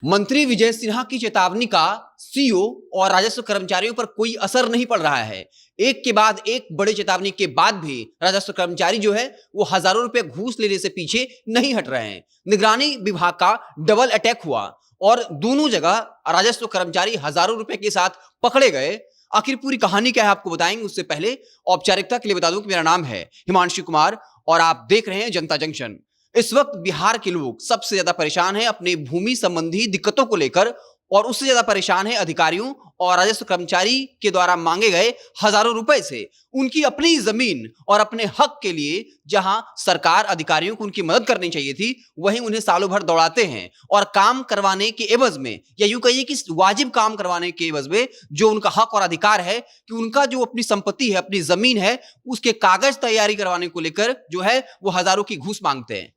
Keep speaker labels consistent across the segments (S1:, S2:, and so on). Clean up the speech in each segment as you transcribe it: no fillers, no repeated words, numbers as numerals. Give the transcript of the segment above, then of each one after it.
S1: मंत्री विजय सिन्हा की चेतावनी का सीओ और राजस्व कर्मचारियों पर कोई असर नहीं पड़ रहा है। एक के बाद एक बड़ी चेतावनी के बाद भी राजस्व कर्मचारी जो है वो हजारों रुपए घूस लेने से पीछे नहीं हट रहे हैं। निगरानी विभाग का डबल अटैक हुआ और दोनों जगह राजस्व कर्मचारी हजारों रुपए के साथ पकड़े गए। आखिर पूरी कहानी क्या है आपको बताएंगे, उससे पहले औपचारिकता के लिए बता दूं कि मेरा नाम है हिमांशु कुमार और आप देख रहे हैं जनता जंक्शन। इस वक्त बिहार के लोग सबसे ज्यादा परेशान हैं अपने भूमि संबंधी दिक्कतों को लेकर और उससे ज्यादा परेशान है अधिकारियों और राजस्व कर्मचारी के द्वारा मांगे गए हजारों रुपए से। उनकी अपनी जमीन और अपने हक के लिए जहां सरकार अधिकारियों को उनकी मदद करनी चाहिए थी, वहीं उन्हें सालों भर दौड़ाते हैं और काम करवाने के एवज में, या यूं कहिए कि वाजिब काम करवाने के एवज में जो उनका हक और अधिकार है कि उनका जो अपनी संपत्ति है, अपनी जमीन है, उसके कागज तैयारी करवाने को लेकर जो है वो हजारों की घूस मांगते हैं।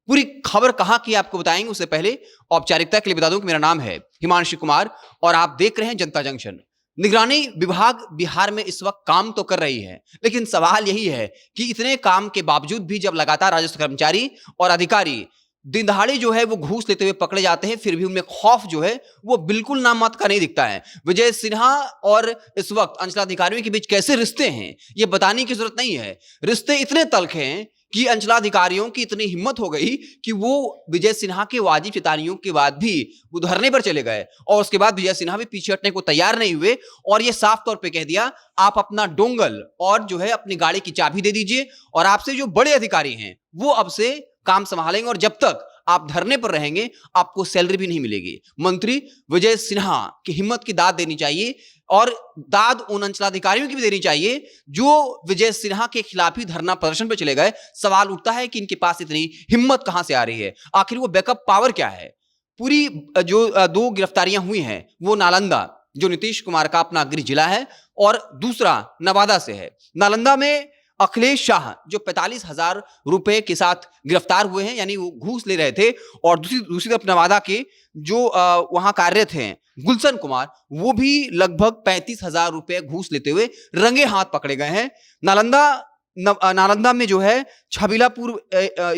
S1: पूरी खबर कहां की आपको बताएंगे, उससे पहले औपचारिकता के लिए बता दूं कि मेरा नाम है हिमांशु कुमार और आप देख रहे हैं जनता जंक्शन। निगरानी विभाग बिहार में इस वक्त काम तो कर रही है, लेकिन सवाल यही है कि इतने काम के बावजूद भी जब लगातार राजस्व कर्मचारी और अधिकारी दिन दहाड़े जो है वो घूस लेते हुए पकड़े जाते हैं, फिर भी उनमें खौफ जो है वो बिल्कुल नाम मात्र का नहीं दिखता है। विजय सिन्हा और इस वक्त अंचलाधिकारियों के बीच कैसे रिश्ते हैं ये बताने की जरूरत नहीं है। रिश्ते इतने तल्ख हैं कि अंचलाधिकारियों की इतनी हिम्मत हो गई कि वो विजय सिन्हा के वाजिब चेतावनियों के बाद भी वो धरने पर चले गए और उसके बाद विजय सिन्हा भी पीछे हटने को तैयार नहीं हुए और ये साफ तौर पे कह दिया, आप अपना डोंगल और जो है अपनी गाड़ी की चाबी दे दीजिए और आपसे जो बड़े अधिकारी हैं वो अब से काम संभालेंगे और जब तक आप धरने पर रहेंगे आपको सैलरी भी नहीं मिलेगी। मंत्री विजय सिन्हा की हिम्मत की दाद देनी चाहिए और दाद उन अंचलाधिकारियों की भी देनी चाहिए जो विजय सिन्हा के खिलाफ ही धरना प्रदर्शन पर चले गए। सवाल उठता है कि इनके पास इतनी हिम्मत कहां से आ रही है, आखिर वो बैकअप पावर क्या है। पूरी जो दो गिरफ्तारियां हुई हैं वो नालंदा, जो नीतीश कुमार का अपना गृह जिला है, और दूसरा नवादा से है। नालंदा में अखिलेश शाह जो 45,000 रुपए के साथ गिरफ्तार हुए हैं, यानी वो घूस ले रहे थे, और दूसरी तरफ नवादा के जो वहां कार्यरत हैं गुलशन कुमार, वो भी लगभग 35,000 रुपए घूस लेते हुए रंगे हाथ पकड़े गए हैं। नालंदा में जो है छबीलापुर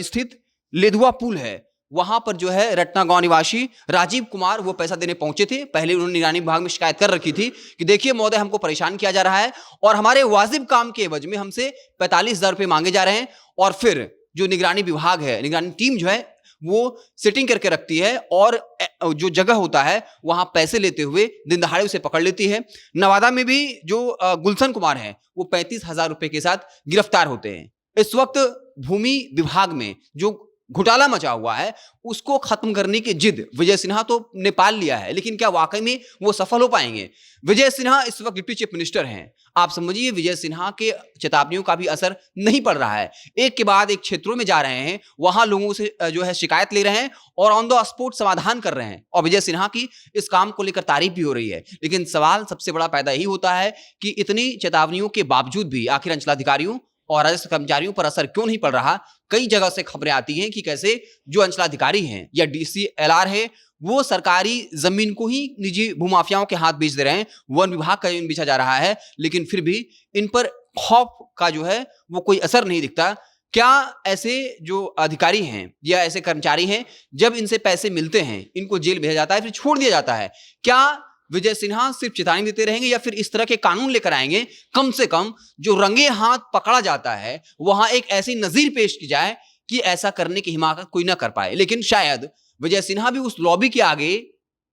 S1: स्थित लेधुआ पुल है, वहां पर जो है रटना गांव निवासी राजीव कुमार वो पैसा देने पहुंचे थे। पहले उन्होंने निगरानी विभाग में शिकायत कर रखी थी कि देखिए महोदय, हमको परेशान किया जा रहा है और हमारे वाजिब काम के एवज में हमसे 45,000 रुपए मांगे जा रहे हैं। और फिर जो निगरानी विभाग है, निगरानी टीम जो है वो सेटिंग करके रखती है और जो जगह होता है वहां पैसे लेते हुए दिन दहाड़े उसे पकड़ लेती है। नवादा में भी जो गुलशन कुमार है वो 35,000 रुपए के साथ गिरफ्तार होते हैं। इस वक्त भूमि विभाग में जो घोटाला मचा हुआ है उसको खत्म करने की जिद विजय सिन्हा तो ने पाल लिया है, लेकिन क्या वाकई में वो सफल हो पाएंगे? विजय सिन्हा इस वक्त डिप्टी चीफ मिनिस्टर हैं। आप समझिए विजय सिन्हा के चेतावनियों का भी असर नहीं पड़ रहा है। एक के बाद एक क्षेत्रों में जा रहे हैं, वहां लोगों से जो है शिकायत ले रहे हैं और ऑन द स्पॉट समाधान कर रहे हैं और विजय सिन्हा की इस काम को लेकर तारीफ भी हो रही है। लेकिन सवाल सबसे बड़ा पैदा यही होता है कि इतनी चेतावनियों के बावजूद भी आखिर अंचलाधिकारियों और राजस्व कर्मचारियों पर असर क्यों नहीं पड़ रहा। कई जगह से खबरें आती हैं कि कैसे जो अंचलाधिकारी हैं या डीसीएलआर है वो सरकारी जमीन को ही निजी भूमाफियाओं के हाथ बेच दे रहे हैं। वन विभाग का बेचा जा रहा है, लेकिन फिर भी इन पर खौफ का जो है वो कोई असर नहीं दिखता। क्या ऐसे जो अधिकारी हैं या ऐसे कर्मचारी हैं, जब इनसे पैसे मिलते हैं इनको जेल भेजा जाता है फिर छोड़ दिया जाता है, क्या विजय सिन्हा सिर्फ चेतावनी देते रहेंगे या फिर इस तरह के कानून लेकर आएंगे? कम से कम जो रंगे हाथ पकड़ा जाता है वहां एक ऐसी नजीर पेश की जाए कि ऐसा करने की हिमाकत कोई ना कर पाए। लेकिन शायद विजय सिन्हा भी उस लॉबी के आगे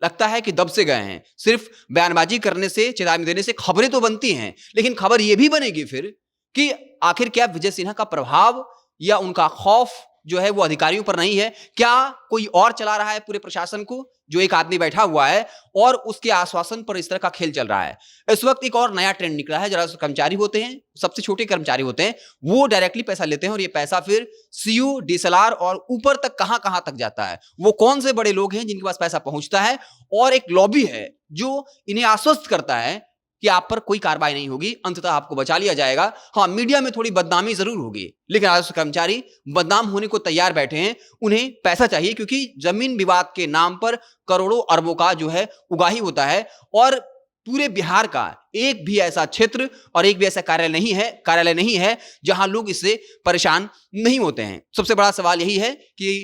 S1: लगता है कि दब से गए हैं। सिर्फ बयानबाजी करने से, चेतावनी देने से खबरें तो बनती हैं, लेकिन खबर यह भी बनेगी फिर कि आखिर क्या विजय सिन्हा का प्रभाव या उनका खौफ जो है वो अधिकारियों पर नहीं है? क्या कोई और चला रहा है पूरे प्रशासन को, जो एक आदमी बैठा हुआ है और उसके आश्वासन पर इस तरह का खेल चल रहा है? इस वक्त एक और नया ट्रेंड निकला है। जरा कर्मचारी होते हैं, सबसे छोटे कर्मचारी होते हैं, वो डायरेक्टली पैसा लेते हैं और ये पैसा फिर सीयू, डीएसएलआर और ऊपर तक कहां तक जाता है। वो कौन से बड़े लोग हैं जिनके पास पैसा पहुंचता है और एक लॉबी है जो इन्हें आश्वस्त करता है कि आप पर कोई कार्रवाई नहीं होगी, अंततः आपको बचा लिया जाएगा। हाँ, मीडिया में थोड़ी बदनामी जरूर होगी, लेकिन राजस्व कर्मचारी बदनाम होने को तैयार बैठे हैं। उन्हें पैसा चाहिए क्योंकि जमीन विवाद के नाम पर करोड़ों अरबों का जो है उगाही होता है और पूरे बिहार का एक भी ऐसा क्षेत्र और एक भी ऐसा कार्यालय नहीं है जहां लोग इससे परेशान नहीं होते हैं। सबसे बड़ा सवाल यही है कि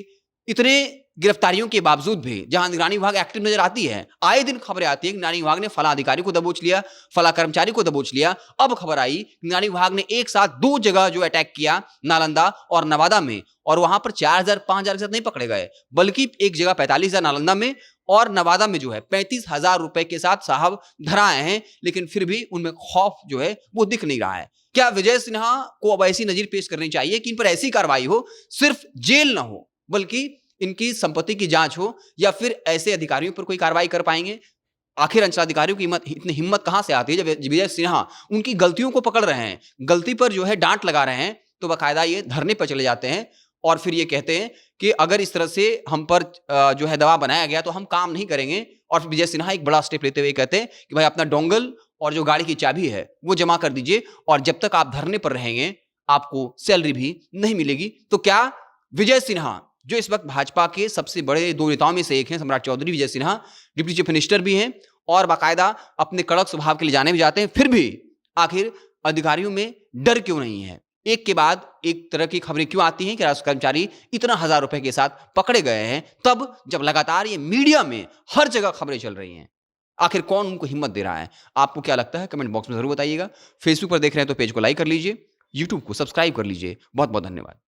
S1: इतने गिरफ्तारियों के बावजूद भी जहां निगरानी विभाग एक्टिव नजर आती है, आए दिन खबरें आती है कि निगरानी विभाग ने फला अधिकारी को दबोच लिया, फला कर्मचारी को दबोच लिया। अब खबर आई निगरानी विभाग ने एक साथ 2 जगह जो अटैक किया, नालंदा और नवादा में, और वहां पर 4000 5000 के साथ नहीं पकड़े गए, बल्कि एक जगह 45,000 नालंदा में और नवादा में जो है 35,000 रुपए के साथ साहब धरा आए हैं। लेकिन फिर भी उनमें खौफ जो है वो दिख नहीं रहा है। क्या विजय सिन्हा को अब ऐसी नजीर पेश करनी चाहिए कि इन पर ऐसी कार्रवाई हो, सिर्फ जेल ना हो बल्कि इनकी संपत्ति की जांच हो, या फिर ऐसे अधिकारियों पर कोई कार्रवाई कर पाएंगे? आखिर अंचलाधिकारियों की इतनी हिम्मत कहां से आती है जब विजय सिन्हा उनकी गलतियों को पकड़ रहे हैं, गलती पर जो है डांट लगा रहे हैं, तो बाकायदा ये धरने पर चले जाते हैं और फिर ये कहते हैं कि अगर इस तरह से हम पर जो है दबाव बनाया गया तो हम काम नहीं करेंगे। और फिर विजय सिन्हा एक बड़ा स्टेप लेते हुए कहते हैं कि भाई अपना डोंगल और जो गाड़ी की चाबी है वो जमा कर दीजिए, और जब तक आप धरने पर रहेंगे आपको सैलरी भी नहीं मिलेगी। तो क्या विजय सिन्हा, जो इस वक्त भाजपा के सबसे बड़े 2 नेताओं में से एक हैं, सम्राट Chaudhary Vijay Sinha deputy chief minister भी हैं और बाकायदा अपने कड़क स्वभाव के लिए जाने भी जाते हैं, फिर भी आखिर अधिकारियों में डर क्यों नहीं है? एक के बाद एक तरह की खबरें क्यों आती हैं कि राजस्व कर्मचारी इतना 1000 रुपए के साथ पकड़े गए हैं, तब जब लगातार ये मीडिया में हर जगह खबरें चल रही हैं? आखिर कौन उनको हिम्मत दे रहा है? आपको क्या लगता है? कमेंट बॉक्स में जरूर बताइएगा। फेसबुक पर देख रहे हैं तो पेज को लाइक कर लीजिए, यूट्यूब को सब्सक्राइब कर लीजिए। बहुत बहुत धन्यवाद।